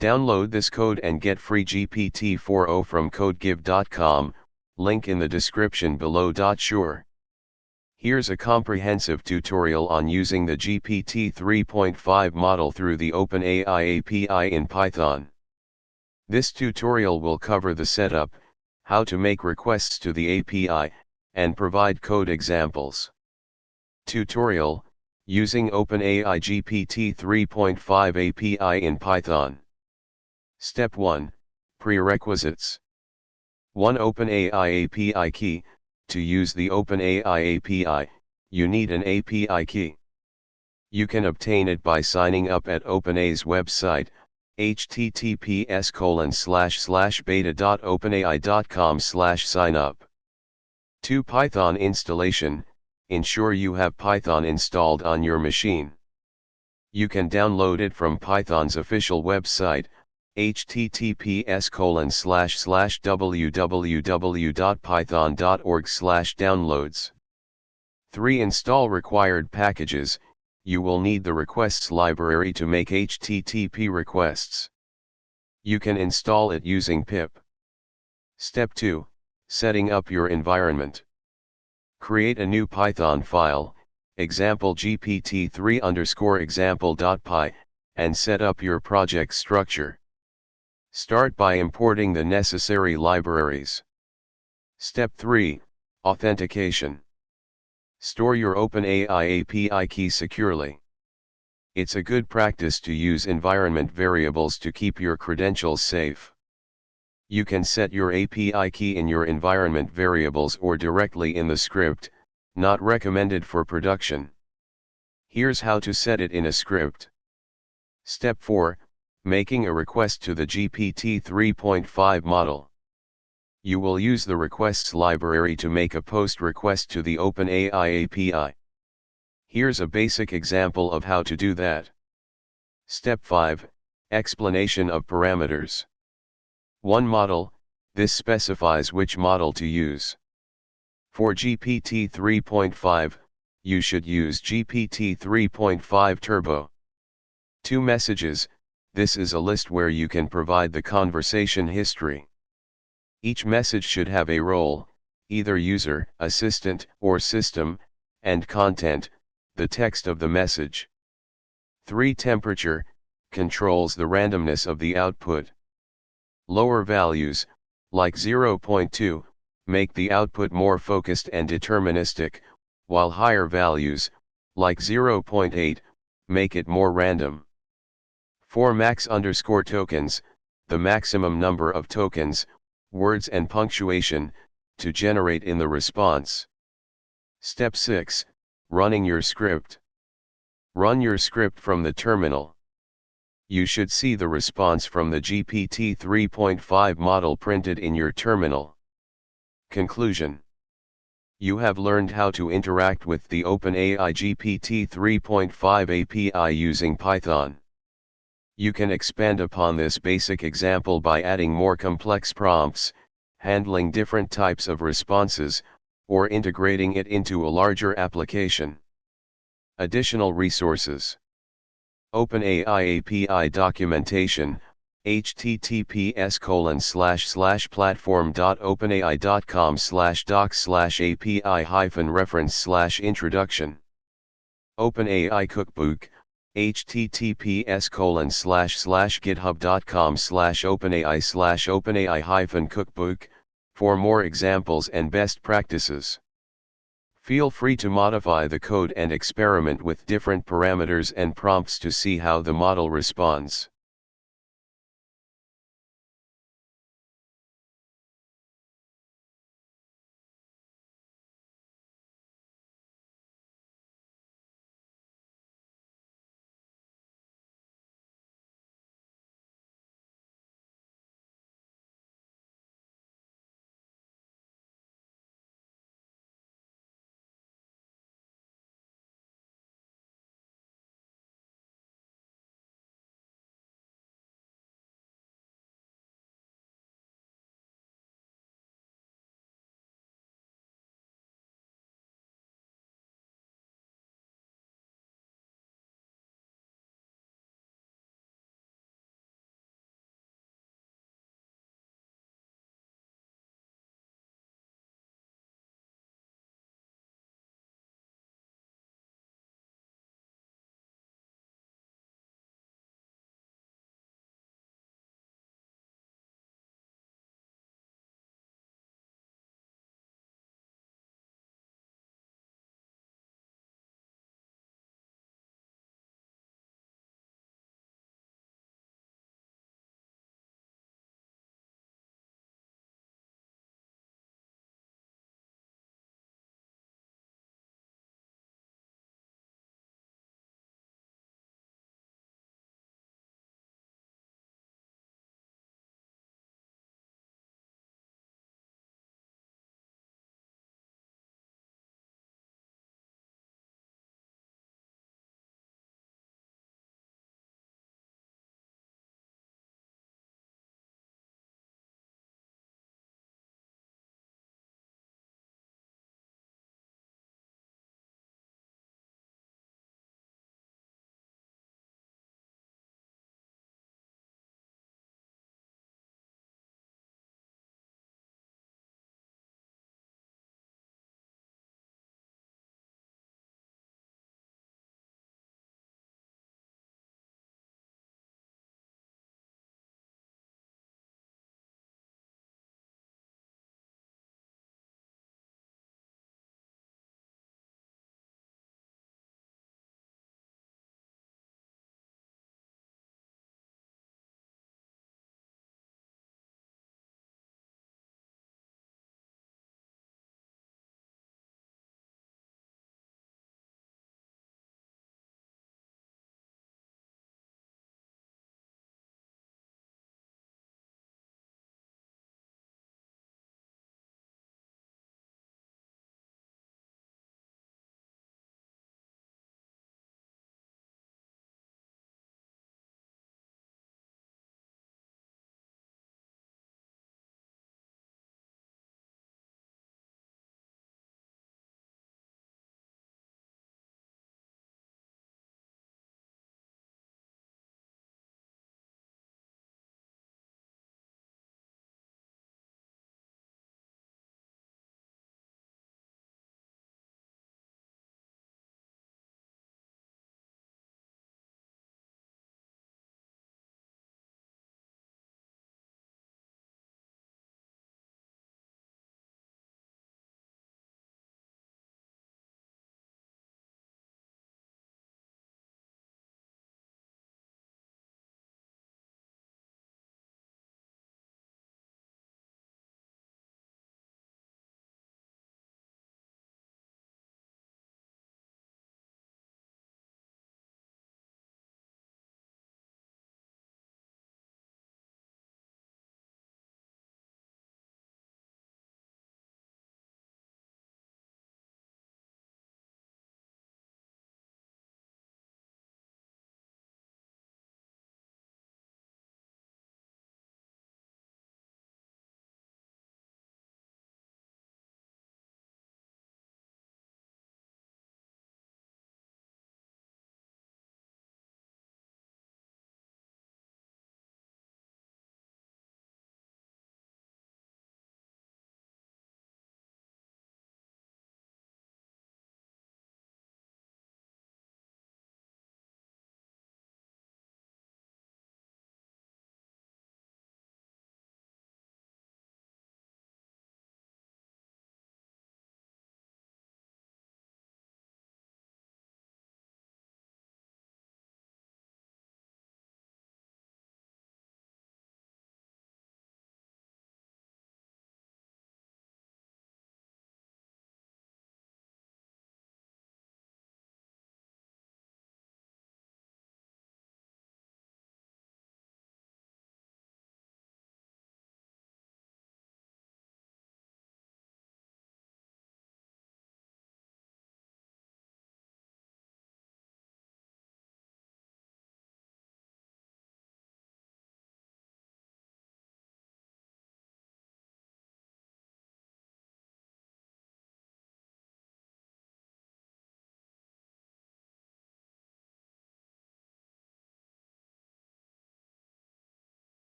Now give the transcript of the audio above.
Download this code and get free GPT-4o from codegive.com, link in the description below. Sure. Here's a comprehensive tutorial on using the GPT 3.5 model through the OpenAI API in Python. This tutorial will cover the setup, how to make requests to the API, and provide code examples. Tutorial, using OpenAI GPT 3.5 API in Python. Step 1, Prerequisites. 1 OpenAI API key. To use the OpenAI API, you need an API key. You can obtain it by signing up at OpenAI's website, https://beta.openai.com/signup. 2 Python installation. Ensure you have Python installed on your machine. You can download it from Python's official website, https://www.python.org/downloads. 3 Install required packages. You will need the requests library to make HTTP requests. You can install it using pip. Step 2, Setting up your environment. Create a new Python file, example gpt3_example.py, and set up your project structure. Start by importing the necessary libraries. Step 3, Authentication. Store your OpenAI API key securely. It's a good practice to use environment variables to keep your credentials safe. You can set your API key in your environment variables or directly in the script, not recommended for production. Here's how to set it in a script. Step 4, Making a request to the GPT 3.5 model. You will use the requests library to make a post request to the OpenAI API. Here's a basic example of how to do that. Step 5, Explanation of parameters. 1 Model. This specifies which model to use. For GPT 3.5, you should use GPT 3.5 Turbo. 2 Messages. This is a list where you can provide the conversation history. Each message should have a role, either user, assistant, or system, and content, the text of the message. 3 Temperature. Controls the randomness of the output. Lower values, like 0.2, make the output more focused and deterministic, while higher values, like 0.8, make it more random. 4 Max_tokens, the maximum number of tokens, words and punctuation, to generate in the response. Step 6, Running your script. Run your script from the terminal. You should see the response from the GPT 3.5 model printed in your terminal. Conclusion. You have learned how to interact with the OpenAI GPT 3.5 API using Python. You can expand upon this basic example by adding more complex prompts, handling different types of responses, or integrating it into a larger application. Additional resources. OpenAI API documentation, https://platform.openai.com/docs/API-reference/introduction. OpenAI Cookbook, https://github.com/openai/OpenAI-cookbook, for more examples and best practices. Feel free to modify the code and experiment with different parameters and prompts to see how the model responds.